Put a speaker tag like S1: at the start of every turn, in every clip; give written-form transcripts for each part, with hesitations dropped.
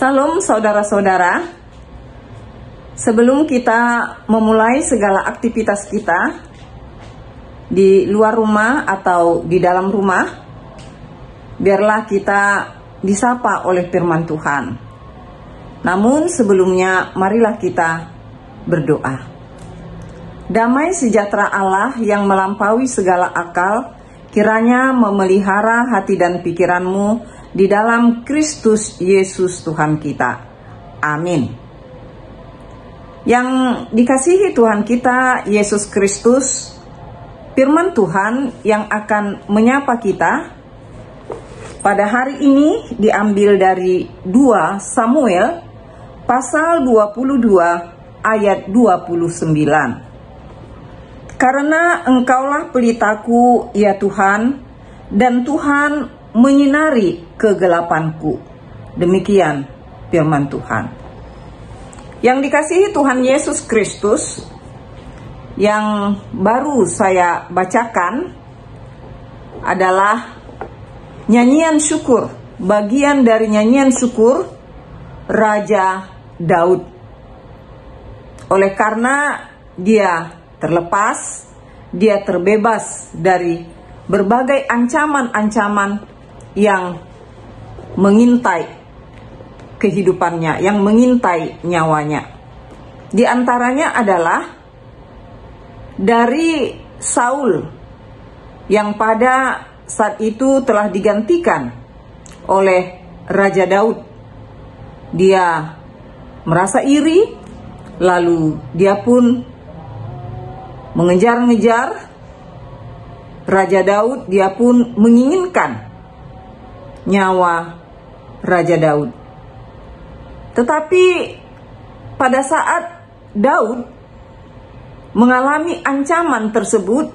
S1: Salam saudara-saudara. Sebelum kita memulai segala aktivitas kita di luar rumah atau di dalam rumah, biarlah kita disapa oleh firman Tuhan. Namun sebelumnya marilah kita berdoa. Damai sejahtera Allah yang melampaui segala akal, kiranya memelihara hati dan pikiranmu di dalam Kristus Yesus Tuhan kita. Amin. Yang dikasihi Tuhan kita Yesus Kristus, firman Tuhan yang akan menyapa kita pada hari ini diambil dari 2 Samuel pasal 22 ayat 29. Karena Engkaulah pelitaku, ya Tuhan, dan Tuhan menyinari kegelapanku. Demikian firman Tuhan. Yang dikasihi Tuhan Yesus Kristus, yang baru saya bacakan adalah nyanyian syukur, bagian dari nyanyian syukur Raja Daud. Oleh karena dia terlepas, dia terbebas dari berbagai ancaman-ancaman yang mengintai kehidupannya, yang mengintai nyawanya. Di antaranya adalah dari Saul yang pada saat itu telah digantikan oleh Raja Daud. Dia merasa iri, lalu dia pun mengejar-ngejar Raja Daud, dia pun menginginkan nyawa Raja Daud. Tetapi pada saat Daud mengalami ancaman tersebut,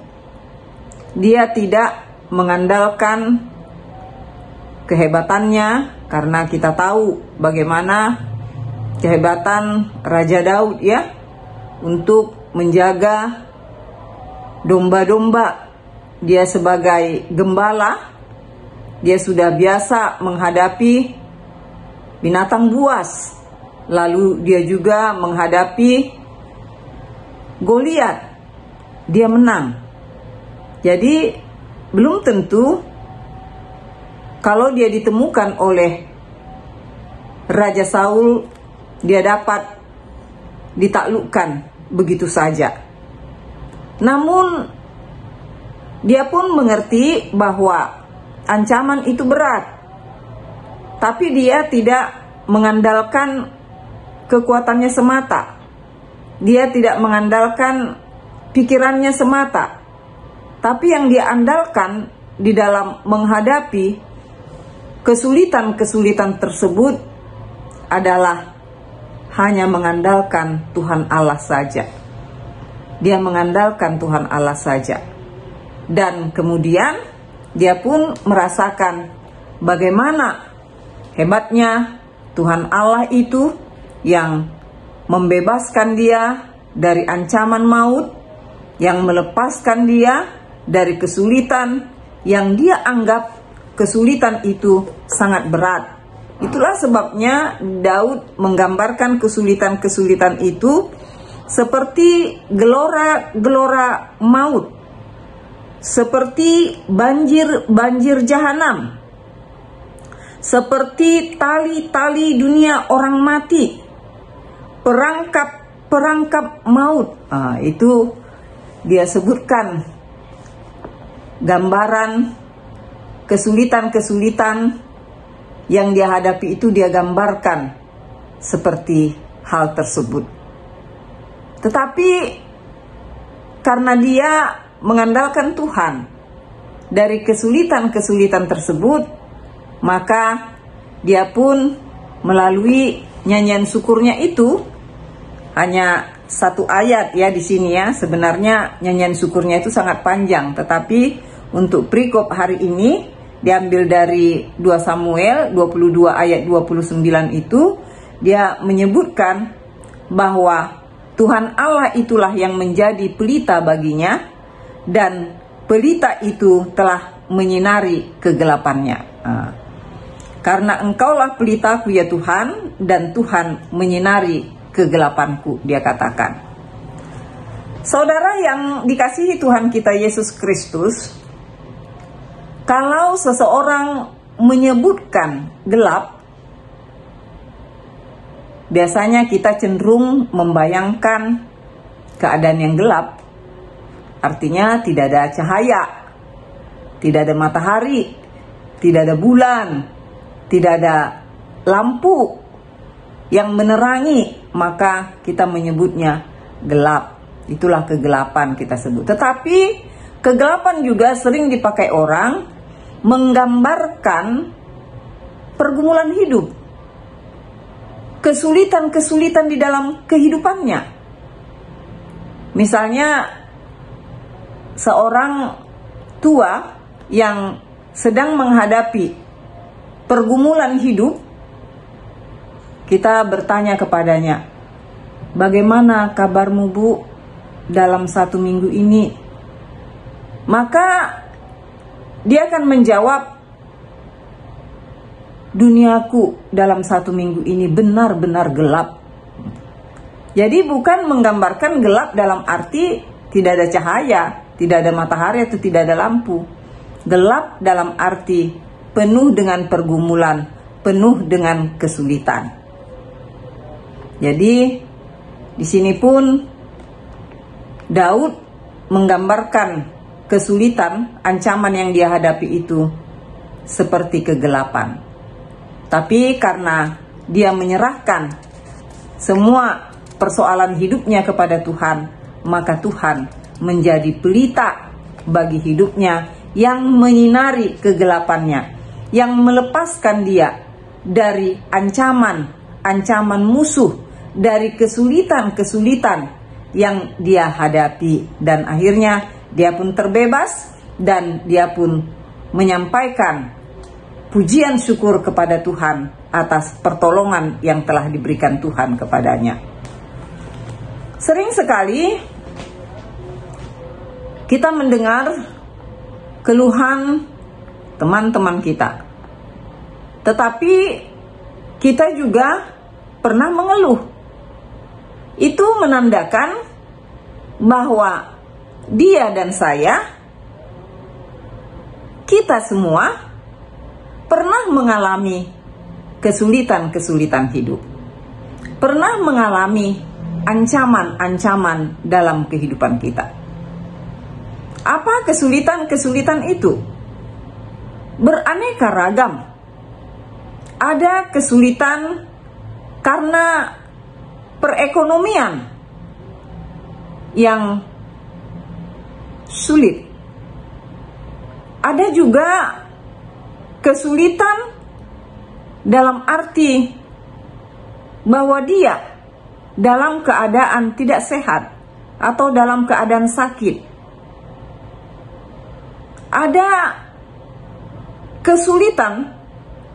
S1: dia tidak mengandalkan kehebatannya, karena kita tahu bagaimana kehebatan Raja Daud ya untuk menjaga domba-domba. Dia sebagai gembala, dia sudah biasa menghadapi binatang buas. Lalu dia juga menghadapi Goliat. Dia menang. Jadi belum tentu kalau dia ditemukan oleh Raja Saul, dia dapat ditaklukkan begitu saja. Namun dia pun mengerti bahwa ancaman itu berat, tapi dia tidak mengandalkan kekuatannya semata. Dia tidak mengandalkan pikirannya semata, tapi yang dia andalkan di dalam menghadapi kesulitan-kesulitan tersebut adalah hanya mengandalkan Tuhan Allah saja. dia mengandalkan Tuhan Allah saja. Dan kemudian dia pun merasakan bagaimana hebatnya Tuhan Allah itu yang membebaskan dia dari ancaman maut, yang melepaskan dia dari kesulitan yang dia anggap kesulitan itu sangat berat. Itulah sebabnya Daud menggambarkan kesulitan-kesulitan itu seperti gelora-gelora maut, seperti banjir jahanam, seperti tali-tali dunia orang mati, perangkap maut. Itu dia sebutkan gambaran kesulitan-kesulitan yang dia hadapi, itu dia gambarkan seperti hal tersebut. Tetapi karena dia mengandalkan Tuhan dari kesulitan-kesulitan tersebut, maka dia pun melalui nyanyian syukurnya itu, hanya satu ayat ya di sini ya. Sebenarnya nyanyian syukurnya itu sangat panjang, tetapi untuk perikop hari ini diambil dari 2 Samuel 22 ayat 29 itu. Dia menyebutkan bahwa Tuhan Allah itulah yang menjadi pelita baginya, dan pelita itu telah menyinari kegelapannya. Karena Engkaulah pelitaku ya Tuhan, dan Tuhan menyinari kegelapanku, dia katakan. Saudara yang dikasihi Tuhan kita Yesus Kristus, kalau seseorang menyebutkan gelap, biasanya kita cenderung membayangkan keadaan yang gelap. Artinya tidak ada cahaya, tidak ada matahari, tidak ada bulan, tidak ada lampu yang menerangi, maka kita menyebutnya gelap. Itulah kegelapan kita sebut. Tetapi kegelapan juga sering dipakai orang menggambarkan pergumulan hidup, kesulitan-kesulitan di dalam kehidupannya. Misalnya seorang tua yang sedang menghadapi pergumulan hidup, kita bertanya kepadanya, bagaimana kabarmu Bu dalam 1 minggu ini? Maka dia akan menjawab, duniaku dalam 1 minggu ini benar-benar gelap. Jadi bukan menggambarkan gelap dalam arti tidak ada cahaya, tidak ada matahari atau tidak ada lampu. Gelap dalam arti penuh dengan pergumulan, penuh dengan kesulitan. Jadi di sini pun Daud menggambarkan kesulitan, ancaman yang dia hadapi itu seperti kegelapan. Tapi karena dia menyerahkan semua persoalan hidupnya kepada Tuhan, maka Tuhan menjadi pelita bagi hidupnya yang menyinari kegelapannya, yang melepaskan dia dari ancaman musuh, dari kesulitan-kesulitan yang dia hadapi. Dan akhirnya dia pun terbebas, dan dia pun menyampaikan pujian syukur kepada Tuhan atas pertolongan yang telah diberikan Tuhan kepadanya. Sering sekali kita mendengar keluhan teman-teman kita, tetapi kita juga pernah mengeluh. Itu menandakan bahwa dia dan saya, kita semua pernah mengalami kesulitan-kesulitan hidup, pernah mengalami ancaman-ancaman dalam kehidupan kita. Apa kesulitan-kesulitan itu? Beraneka ragam. Ada kesulitan karena perekonomian yang sulit. Ada juga kesulitan dalam arti bahwa dia dalam keadaan tidak sehat, atau dalam keadaan sakit. Ada kesulitan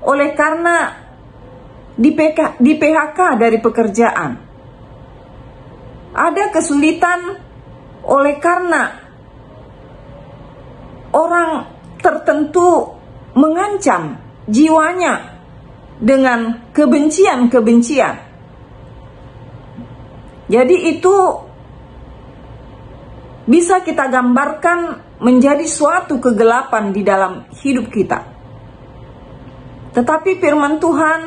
S1: oleh karena di PHK dari pekerjaan. Ada kesulitan oleh karena orang tertentu mengancam jiwanya dengan kebencian-kebencian. Jadi itu bisa kita gambarkan menjadi suatu kegelapan di dalam hidup kita. Tetapi firman Tuhan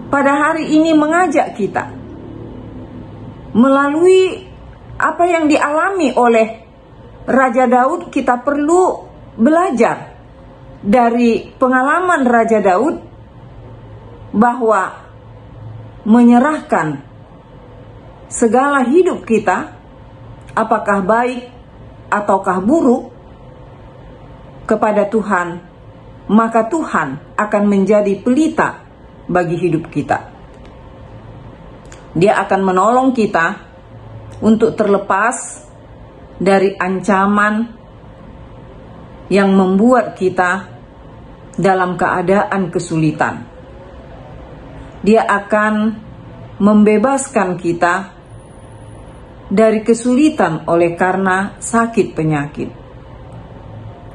S1: pada hari ini mengajak kita melalui apa yang dialami oleh Raja Daud. Kita perlu belajar dari pengalaman Raja Daud bahwa menyerahkan segala hidup kita, apakah baik ataukah buruk, kepada Tuhan, maka Tuhan akan menjadi pelita bagi hidup kita. Dia akan menolong kita untuk terlepas dari ancaman yang membuat kita dalam keadaan kesulitan. Dia akan membebaskan kita dari kesulitan oleh karena sakit penyakit.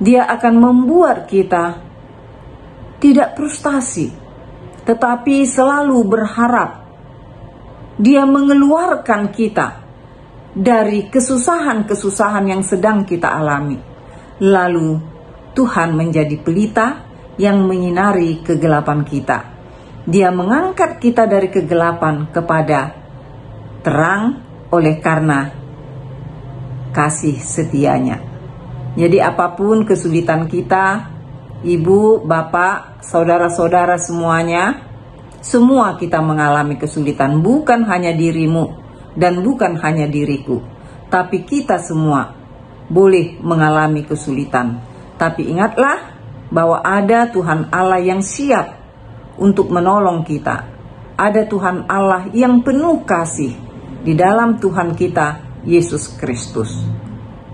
S1: Dia akan membuat kita tidak frustasi, tetapi selalu berharap. Dia mengeluarkan kita dari kesusahan-kesusahan yang sedang kita alami. Lalu Tuhan menjadi pelita yang menyinari kegelapan kita. Dia mengangkat kita dari kegelapan kepada terang oleh karena kasih setianya. Jadi apapun kesulitan kita, ibu, bapak, saudara-saudara semuanya, semua kita mengalami kesulitan. Bukan hanya dirimu dan bukan hanya diriku, tapi kita semua boleh mengalami kesulitan. Tapi ingatlah bahwa ada Tuhan Allah yang siap untuk menolong kita. Ada Tuhan Allah yang penuh kasih di dalam Tuhan kita, Yesus Kristus.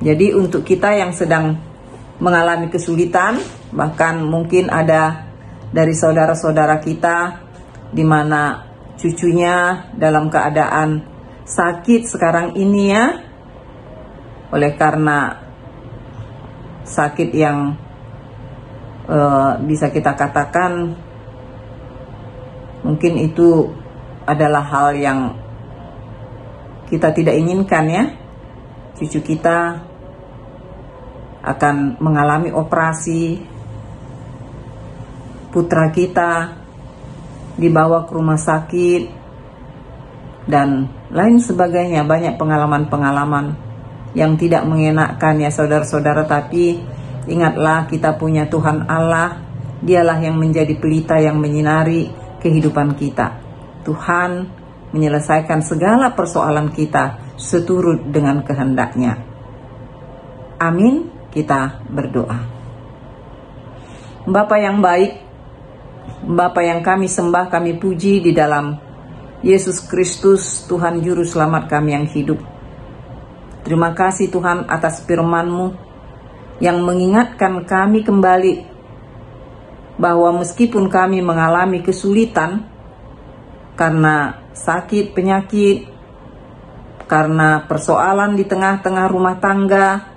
S1: Jadi untuk kita yang sedang mengalami kesulitan, bahkan mungkin ada dari saudara-saudara kita di mana cucunya dalam keadaan sakit sekarang ini ya, oleh karena sakit yang bisa kita katakan mungkin itu adalah hal yang kita tidak inginkan ya. Cucu kita akan mengalami operasi, putra kita dibawa ke rumah sakit, dan lain sebagainya. Banyak pengalaman-pengalaman yang tidak mengenakkan ya saudara-saudara. Tapi ingatlah kita punya Tuhan Allah. Dialah yang menjadi pelita yang menyinari kehidupan kita. Tuhan menyelesaikan segala persoalan kita seturut dengan kehendak-Nya. Amin. Kita berdoa. Bapa yang baik, Bapa yang kami sembah, kami puji di dalam Yesus Kristus, Tuhan Juru Selamat kami yang hidup. Terima kasih Tuhan atas firman-Mu yang mengingatkan kami kembali bahwa meskipun kami mengalami kesulitan karena sakit, penyakit, karena persoalan di tengah-tengah rumah tangga,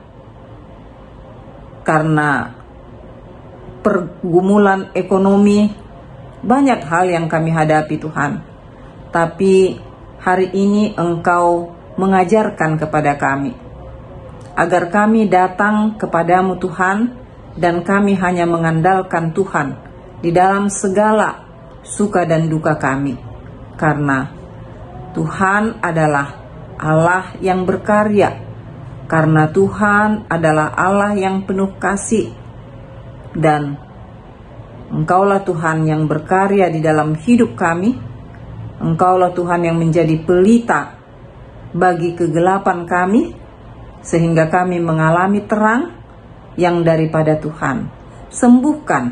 S1: karena pergumulan ekonomi, banyak hal yang kami hadapi Tuhan. Tapi hari ini Engkau mengajarkan kepada kami agar kami datang kepadamu Tuhan, dan kami hanya mengandalkan Tuhan di dalam segala suka dan duka kami. Karena Tuhan adalah Allah yang berkarya, karena Tuhan adalah Allah yang penuh kasih, dan Engkaulah Tuhan yang berkarya di dalam hidup kami. Engkaulah Tuhan yang menjadi pelita bagi kegelapan kami, sehingga kami mengalami terang yang daripada Tuhan. Sembuhkan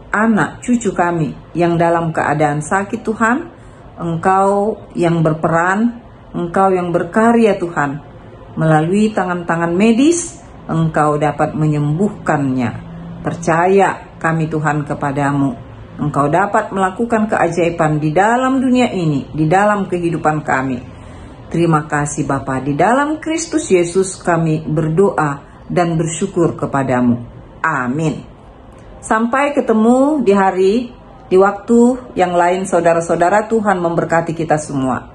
S1: anak cucu kami yang dalam keadaan sakit Tuhan. Engkau yang berperan Engkau yang berkarya Tuhan. Melalui tangan-tangan medis, Engkau dapat menyembuhkannya. Percaya kami Tuhan kepadamu. Engkau dapat melakukan keajaiban di dalam dunia ini, di dalam kehidupan kami. Terima kasih Bapa, di dalam Kristus Yesus kami berdoa dan bersyukur kepadamu. Amin. Sampai ketemu di waktu yang lain saudara-saudara. Tuhan memberkati kita semua.